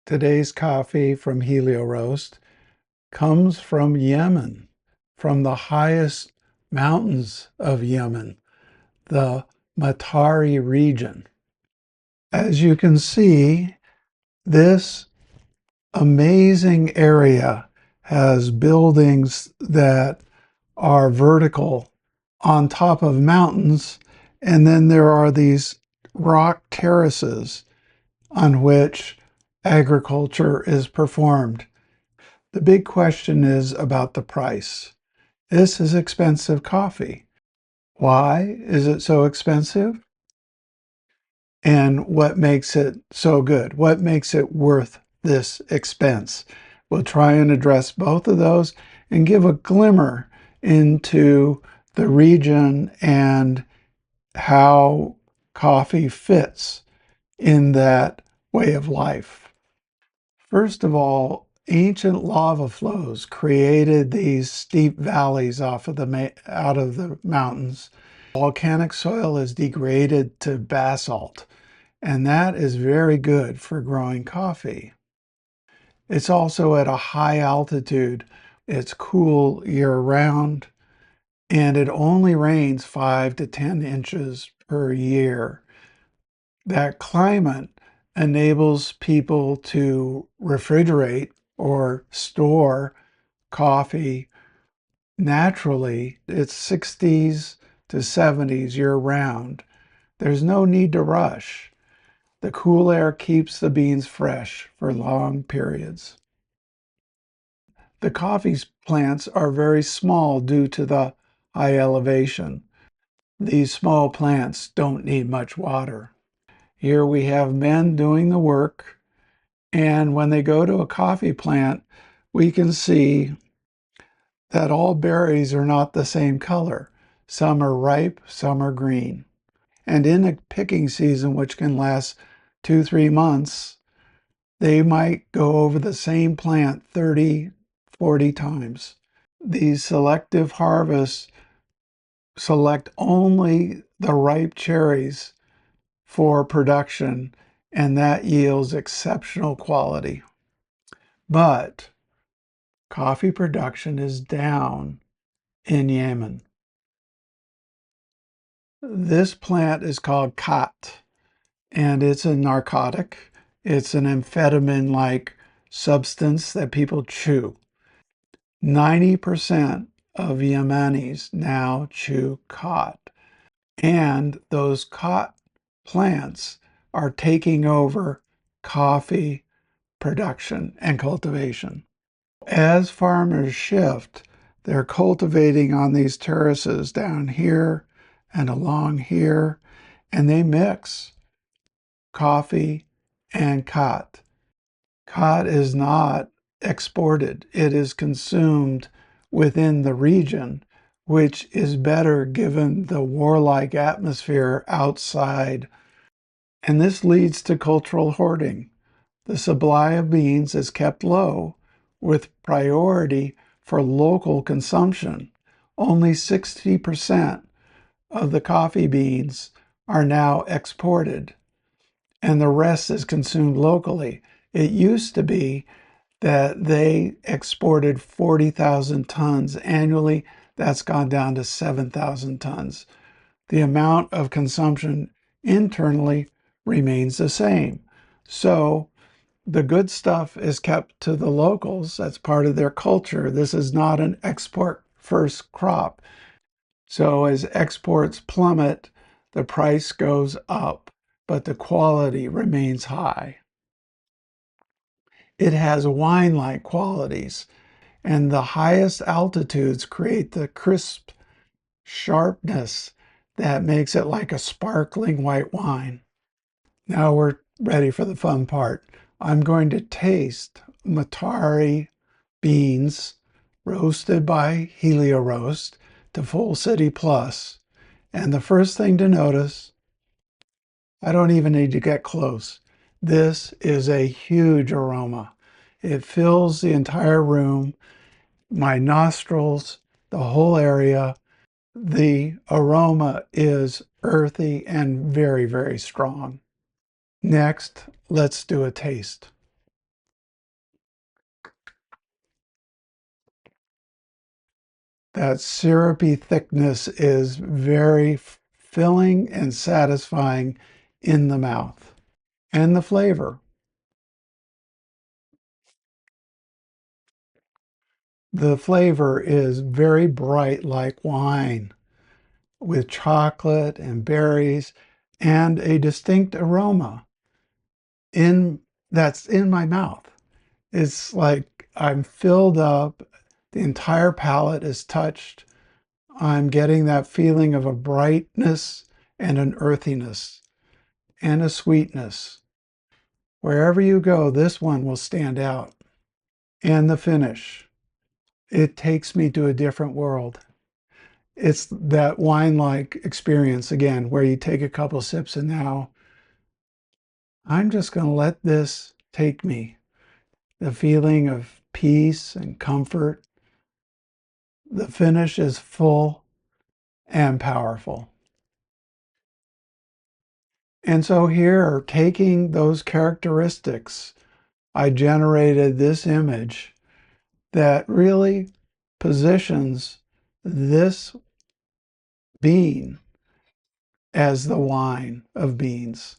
Today's coffee from Helioroast comes from Yemen, from the highest mountains of Yemen, the Matari region. As you can see, this amazing area has buildings that are vertical on top of mountains, and then there are these rock terraces on which agriculture is performed. The big question is about the price. This is expensive coffee. Why is it so expensive? And what makes it so good? What makes it worth this expense? We'll try and address both of those and give a glimmer into the region and how coffee fits in that way of life. First of all, ancient lava flows created these steep valleys out of the mountains. Volcanic soil is degraded to basalt, and that is very good for growing coffee. It's also at a high altitude. It's cool year-round, and it only rains 5 to 10 inches per year. That climate enables people to refrigerate or store coffee naturally. It's 60s to 70s year-round. There's no need to rush. The cool air keeps the beans fresh for long periods. The coffee plants are very small due to the high elevation. These small plants don't need much water. Here we have men doing the work, and when they go to a coffee plant, we can see that all berries are not the same color. Some are ripe, some are green. And in a picking season, which can last 2-3 months, they might go over the same plant 30-40 times. These selective harvests select only the ripe cherries for production, and that yields exceptional quality. But coffee production is down in Yemen. This plant is called Khat, and it's a narcotic. It's an amphetamine-like substance that people chew. 90% of Yemenis now chew Khat, and those Khat plants are taking over coffee production and cultivation. As farmers shift, they're cultivating on these terraces down here and along here, and they mix coffee and Khat. Khat is not exported. It is consumed within the region, which is better given the warlike atmosphere outside. And this leads to cultural hoarding. The supply of beans is kept low with priority for local consumption. Only 60% of the coffee beans are now exported, and the rest is consumed locally. It used to be that they exported 40,000 tons annually. That's gone down to 7,000 tons. The amount of consumption internally remains the same. So the good stuff is kept to the locals. That's part of their culture. This is not an export first crop. So as exports plummet, the price goes up, but the quality remains high. It has wine-like qualities, and the highest altitudes create the crisp sharpness that makes it like a sparkling white wine. Now we're ready for the fun part. I'm going to taste Matari beans roasted by Helioroast to Full City Plus. And the first thing to notice, I don't even need to get close. This is a huge aroma. It fills the entire room, my nostrils, the whole area. The aroma is earthy and very, very strong. Next, let's do a taste. That syrupy thickness is very filling and satisfying in the mouth. And the flavor. The flavor is very bright like wine, with chocolate and berries and a distinct aroma that's in my mouth. It's like I'm filled up, the entire palate is touched. I'm getting that feeling of a brightness and an earthiness and a sweetness. Wherever you go, this one will stand out. And the finish, it takes me to a different world. It's that wine-like experience again, where you take a couple sips and now I'm just going to let this take me. The feeling of peace and comfort. The finish is full and powerful. And so here, taking those characteristics, I generated this image that really positions this bean as the wine of beans.